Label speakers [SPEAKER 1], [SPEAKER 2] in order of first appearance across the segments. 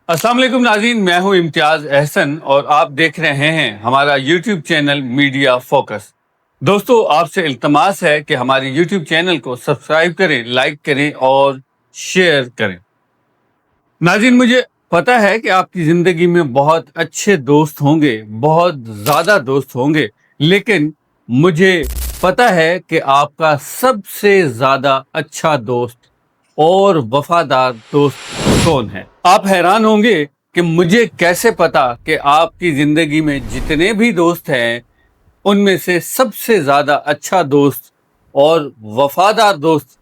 [SPEAKER 1] अस्सलाम वालेकुम नाज़रीन, मैं हूं इम्तियाज अहसन और आप देख रहे हैं हमारा यूट्यूब चैनल मीडिया फोकस। दोस्तों, आपसे इल्तमास है कि हमारे यूट्यूब चैनल को सब्सक्राइब करें, लाइक करें और शेयर करें। नाज़रीन, मुझे पता है कि आपकी ज़िंदगी में बहुत अच्छे दोस्त होंगे, बहुत ज़्यादा दोस्त होंगे, लेकिन मुझे पता है कि आपका सबसे ज़्यादा अच्छा दोस्त और वफादार दोस्त कौन है। आप हैरान होंगे कि मुझे कैसे पता कि आपकी जिंदगी में जितने भी दोस्त हैं उनमें से सबसे ज्यादा अच्छा दोस्त और वफादार दोस्त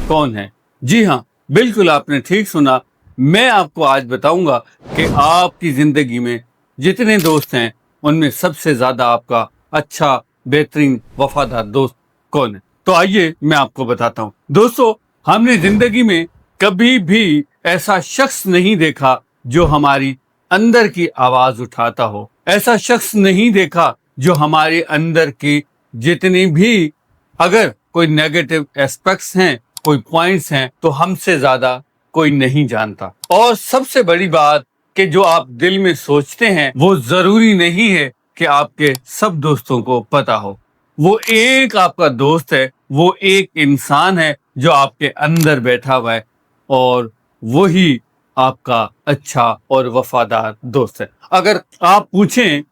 [SPEAKER 1] कौन है। जी हाँ, बिल्कुल आपने ठीक सुना। मैं आपको आज बताऊंगा कि आपकी जिंदगी में जितने दोस्त हैं उनमें सबसे ज्यादा आपका अच्छा, बेहतरीन, वफादार दोस्त कौन है। तो आइए मैं आपको बताता हूँ। दोस्तों, हमने जिंदगी में कभी भी ऐसा शख्स नहीं देखा जो हमारी अंदर की आवाज उठाता हो। ऐसा शख्स नहीं देखा जो हमारे अंदर की जितनी भी अगर कोई नेगेटिव एस्पेक्ट्स हैं, कोई पॉइंट्स हैं, तो हमसे ज्यादा कोई नहीं जानता। और सबसे बड़ी बात कि जो आप दिल में सोचते हैं वो जरूरी नहीं है कि आपके सब दोस्तों को पता हो। वो एक आपका दोस्त है, वो एक इंसान है जो आपके अंदर बैठा हुआ है और वही आपका अच्छा और वफादार दोस्त है। अगर आप पूछें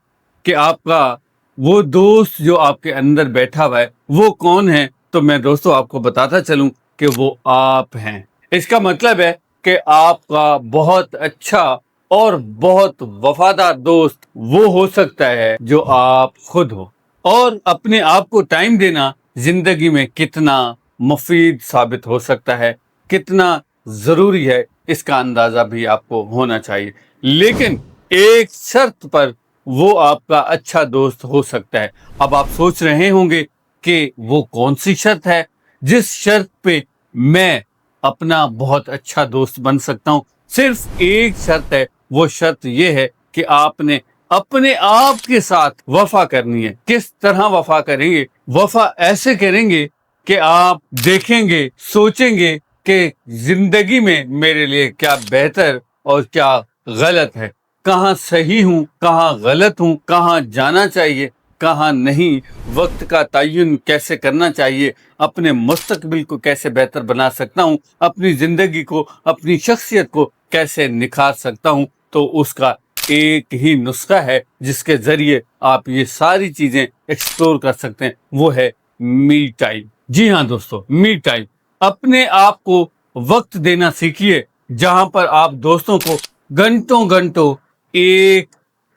[SPEAKER 1] कि आपका वो दोस्त जो आपके अंदर बैठा हुआ है वो कौन है, तो मैं दोस्तों आपको बताता चलूं कि वो आप हैं। इसका मतलब है कि आपका बहुत अच्छा और बहुत वफादार दोस्त वो हो सकता है जो आप खुद हो। और अपने आप को टाइम देना जिंदगी में कितना मुफीद साबित हो सकता है, कितना जरूरी है, इसका अंदाजा भी आपको होना चाहिए। लेकिन एक शर्त पर वो आपका अच्छा दोस्त हो सकता है। अब आप सोच रहे होंगे कि वो कौन सी शर्त है जिस शर्त पे मैं अपना बहुत अच्छा दोस्त बन सकता हूँ। सिर्फ एक शर्त है, वो शर्त ये है कि आपने अपने आप के साथ वफा करनी है। किस तरह वफा करेंगे? वफा ऐसे करेंगे कि आप देखेंगे, सोचेंगे कि जिंदगी में मेरे लिए क्या बेहतर और क्या गलत है, कहाँ सही हूँ, कहाँ गलत हूँ, कहाँ जाना चाहिए, कहाँ नहीं, वक्त का तयन कैसे करना चाहिए, अपने मुस्तकबिल को कैसे बेहतर बना सकता हूँ, अपनी जिंदगी को, अपनी शख्सियत को कैसे निखार सकता हूँ। तो उसका एक ही नुस्खा है जिसके जरिए आप ये सारी चीजें एक्सप्लोर कर सकते हैं, वो है मी टाइम। जी हाँ दोस्तों, मी टाइम। अपने आप को वक्त देना सीखिए। जहां पर आप दोस्तों को घंटों घंटों एक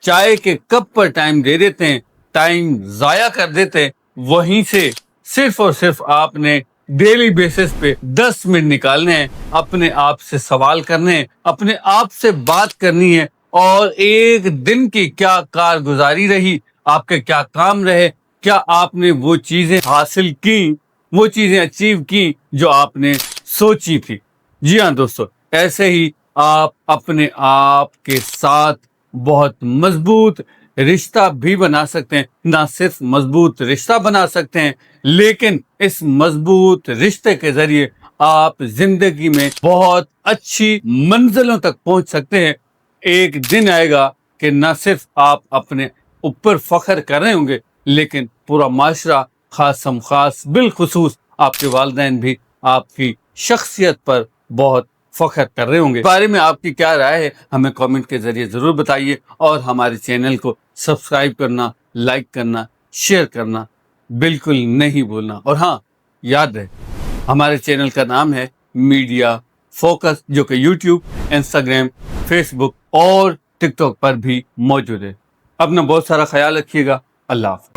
[SPEAKER 1] चाय के कप पर टाइम दे देते हैं, टाइम जाया कर देते हैं, वहीं से सिर्फ और सिर्फ आपने डेली बेसिस पे 10 मिनट निकालने हैं, अपने आप से सवाल करने हैं, अपने आप से बात करनी है और एक दिन की क्या कारगुजारी रही, आपके क्या काम रहे, क्या आपने वो चीजें हासिल की, वो चीजें अचीव की जो आपने सोची थी। जी हाँ दोस्तों, ऐसे ही आप अपने आप के साथ बहुत मजबूत रिश्ता भी बना सकते हैं। ना सिर्फ मजबूत रिश्ता बना सकते हैं, लेकिन इस मजबूत रिश्ते के जरिए आप जिंदगी में बहुत अच्छी मंजिलों तक पहुंच सकते हैं। एक दिन आएगा कि न सिर्फ आप अपने ऊपर फख्र कर रहे होंगे, लेकिन पूरा माशरा, खासम खास बिलखुसूस आपके वालिदैन भी आपकी शख्सियत पर बहुत फख्र कर रहे होंगे। इस बारे में आपकी क्या राय है, हमें कमेंट के जरिए जरूर बताइए और हमारे चैनल को सब्सक्राइब करना, लाइक करना, शेयर करना बिल्कुल नहीं भूलना। और हाँ, याद रहे हमारे चैनल का नाम है मीडिया फोकस, जो कि यूट्यूब, इंस्टाग्राम, फेसबुक और टिकटॉक पर भी मौजूद है। अपना बहुत सारा ख्याल रखिएगा। अल्लाह हाफ़िज़।